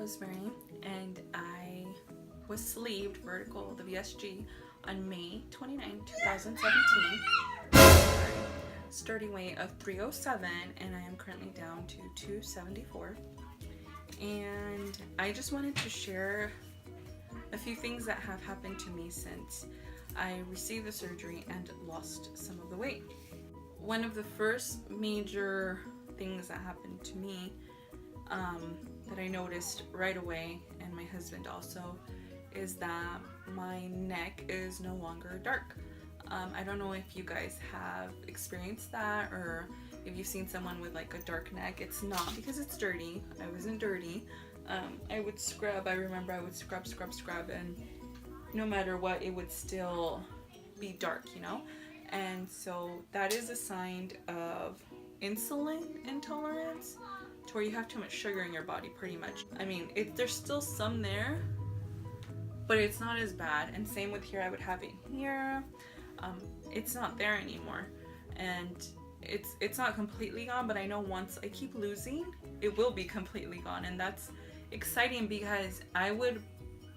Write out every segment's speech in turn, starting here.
Rosemary, and I was sleeved vertical, the VSG, on May 29, 2017. Starting weight of 307, and I am currently down to 274. And I just wanted to share a few things that have happened to me since I received the surgery and lost some of the weight. One of the first major things that happened to me that I noticed right away, and my husband also, is that my neck is no longer dark. I don't know if you guys have experienced that, or if you've seen someone with like a dark neck. It's not because it's dirty. I wasn't dirty. I would scrub. I remember I would scrub, and no matter what, it would still be dark, you know? And so that is a sign of insulin intolerance, to where you have too much sugar in your body, pretty much. I mean, there's still some there, but it's not as bad. And same with here. I would have it here. It's not there anymore, and it's not completely gone, but I know once I keep losing, it will be completely gone. And that's exciting, because I would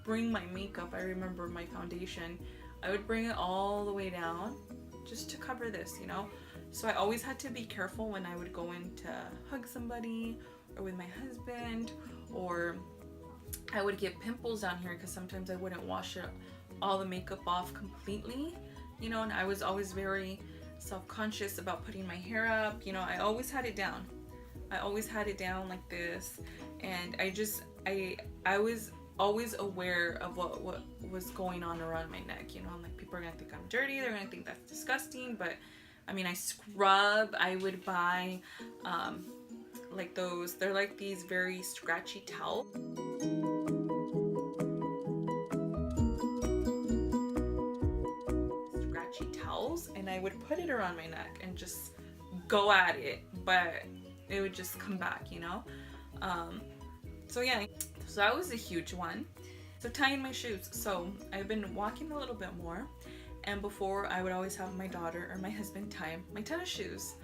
bring my makeup, I remember my foundation, I would bring it all the way down just to cover this, you know? So I always had to be careful when I would go in to hug somebody, or with my husband, or I would get pimples down here because sometimes I wouldn't wash all the makeup off completely, you know? And I was always very self-conscious about putting my hair up, you know? I always had it down. I always had it down like this, and I was always aware of what was going on around my neck, you know? I'm like, people are gonna think I'm dirty, they're gonna think that's disgusting, but I mean, I scrub. I would buy like those, they're like these very scratchy towels. Scratchy towels, and I would put it around my neck and just go at it, but it would just come back, you know? So yeah, so that was a huge one. So tying my shoes. So I've been walking a little bit more, and before I would always have my daughter or my husband tie my tennis shoes.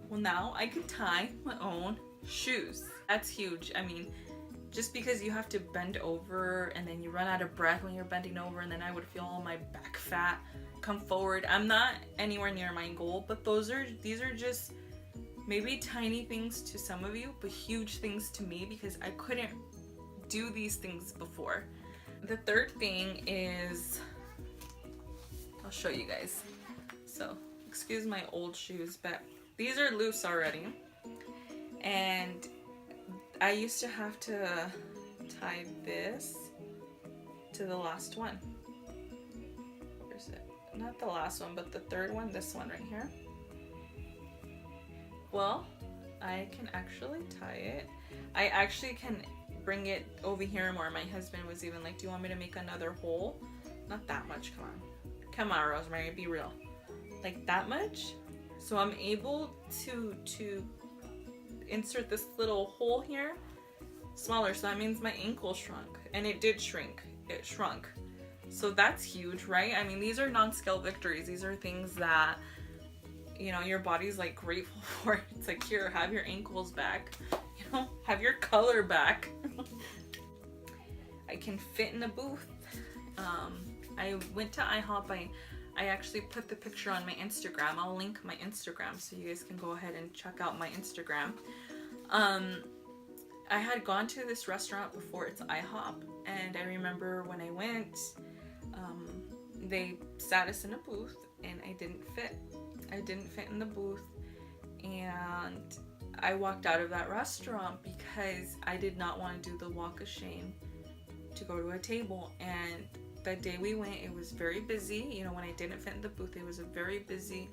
Well, now I can tie my own shoes. That's huge. I mean, just because you have to bend over and then you run out of breath when you're bending over, and then I would feel all my back fat come forward. I'm not anywhere near my goal, but these are just maybe tiny things to some of you, but huge things to me, because I couldn't do these things before. The third thing is, I'll show you guys. So excuse my old shoes, but these are loose already, and I used to have to tie this to the last one. Where's it? Not the last one, but the third one, this one right here. Well, I can actually tie it. I actually can bring it over here more. My husband was even like, do you want me to make another hole? Not that much, come on. Come on, Rosemary, be real. Like that much? So I'm able to insert this little hole here smaller, so that means my ankle shrunk, and it did shrink. It shrunk. So that's huge, right? I mean, these are non-scale victories. These are things that, you know, your body's like grateful for. It's like, here, have your ankles back, you know, have your color back. I can fit in the booth. I went to IHOP. I actually put the picture on my Instagram. I'll link my Instagram so you guys can go ahead and check out my Instagram. I had gone to this restaurant before, it's IHOP, and I remember when I went, they sat us in a booth, and I didn't fit. I didn't fit in the booth, and I walked out of that restaurant because I did not want to do the walk of shame to go to a table. And that day we went, it was very busy. You know, when I didn't fit in the booth, it was a very busy,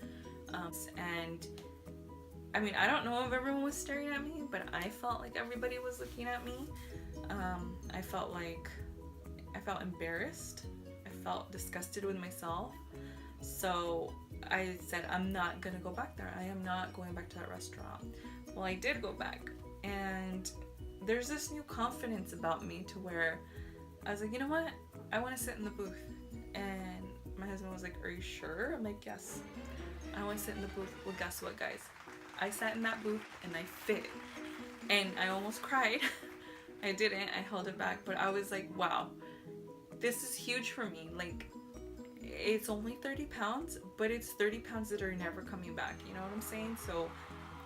and I mean, I don't know if everyone was staring at me, but I felt like everybody was looking at me. I felt embarrassed. I felt disgusted with myself. So I said, I'm not gonna go back there. I am not going back to that restaurant. Well, I did go back, and there's this new confidence about me to where I was like, you know what? I want to sit in the booth. And my husband was like, are you sure? I'm like, yes, I want to sit in the booth. Well, guess what, guys? I sat in that booth and I fit, and I almost cried I didn't. I held it back, but I was like, wow, this is huge for me. Like, it's only 30 pounds, but it's 30 pounds that are never coming back. You know what I'm saying? So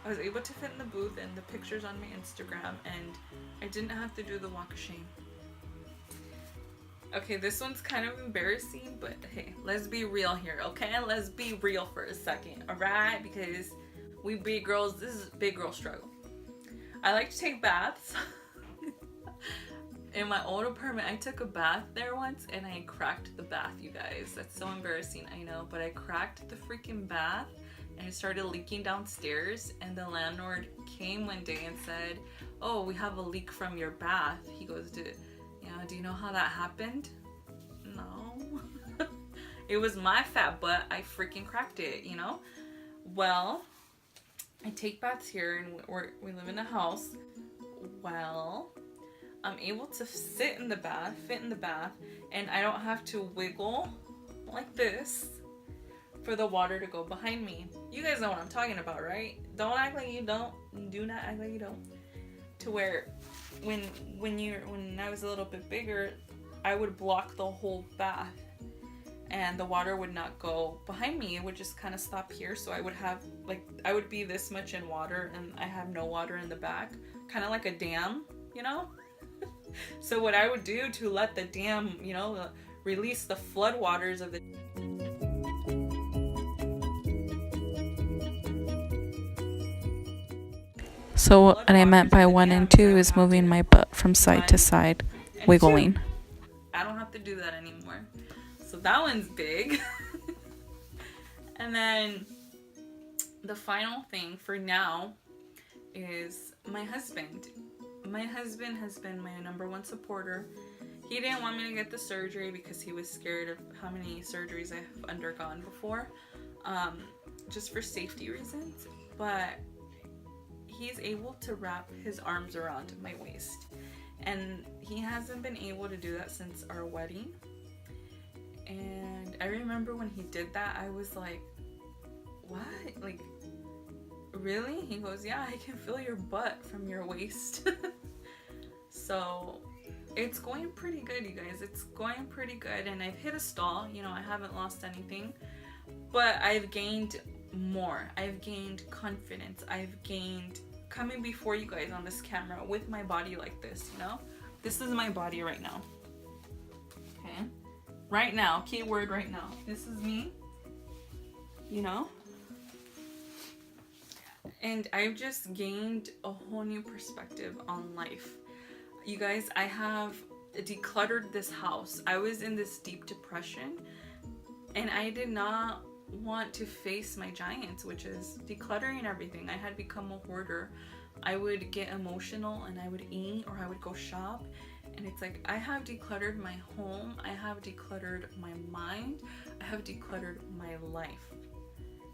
I was able to fit in the booth and the pictures on my Instagram, and I didn't have to do the walk of shame. Okay, this one's kind of embarrassing, but hey, let's be real here, okay? Let's be real for a second, alright? Because we big girls, this is a big girl struggle. I like to take baths. In my old apartment, I took a bath there once and I cracked the bath, you guys. That's so embarrassing, I know, but I cracked the freaking bath and it started leaking downstairs, and the landlord came one day and said, oh, we have a leak from your bath. He goes, do you know how that happened? No. It was my fat butt. I freaking cracked it, you know? Well, I take baths here and we live in a house. Well, I'm able to sit in the bath, fit in the bath, and I don't have to wiggle like this for the water to go behind me. You guys know what I'm talking about, right? Don't act like you don't. Do not act like you don't. To where when I was a little bit bigger, I would block the whole bath and the water would not go behind me. It would just kind of stop here. So I would have, like, I would be this much in water and I have no water in the back, kind of like a dam, you know? So what I would do to let the dam, you know, release the flood waters of the So what I meant by 1 and 2 is moving my butt from side to side, wiggling. I don't have to do that anymore. So that one's big. And then the final thing for now is my husband. My husband has been my #1 supporter. He didn't want me to get the surgery because he was scared of how many surgeries I've undergone before, just for safety reasons. But he's able to wrap his arms around my waist, and he hasn't been able to do that since our wedding. And I remember when he did that, I was like, what? Like, really? He goes, yeah, I can feel your butt from your waist. So it's going pretty good, you guys. It's going pretty good, and I've hit a stall. You know, I haven't lost anything, but I've gained more. I've gained confidence. I've gained coming before you guys on this camera with my body like this, you know? This is my body right now. Okay? Right now, keyword right now. This is me, you know? And I've just gained a whole new perspective on life. You guys, I have decluttered this house. I was in this deep depression, and I did not want to face my giants, which is decluttering everything. I had become a hoarder. I would get emotional and I would eat, or I would go shop, and it's like, I have decluttered my home, I have decluttered my mind, I have decluttered my life.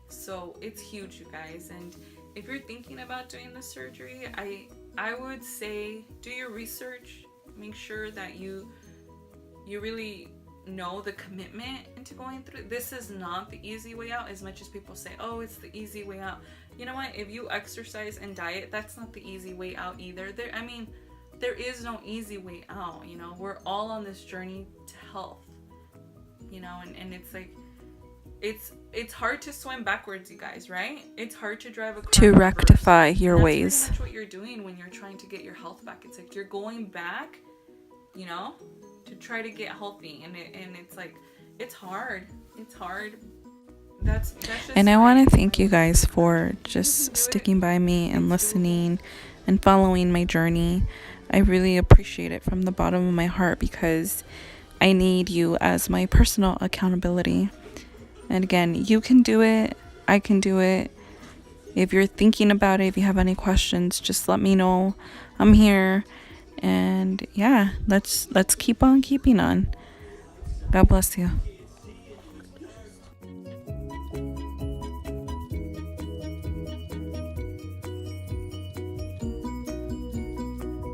So it's huge, you guys. And if you're thinking about doing the surgery, I would say do your research. Make sure that you really know the commitment into going through. This is not the easy way out, as much as people say, oh, it's the easy way out. You know what? If you exercise and diet, that's not the easy way out either. There is no easy way out, you know? We're all on this journey to health, you know? And it's like, it's hard to swim backwards, you guys, right? It's hard to drive a car To reverse. rectify your And ways. that's pretty much what you're doing when you're trying to get your health back. It's like you're going back, you know, to try to get healthy, and it's like, it's hard. That's just And I life. want to thank you guys for just sticking by me and listening and following my journey. I really appreciate it from the bottom of my heart, because I need you as my personal accountability. And again, you can do it. I can do it. If you're thinking about it, if you have any questions, just let me know. I'm here. And yeah, let's keep on keeping on. God bless you.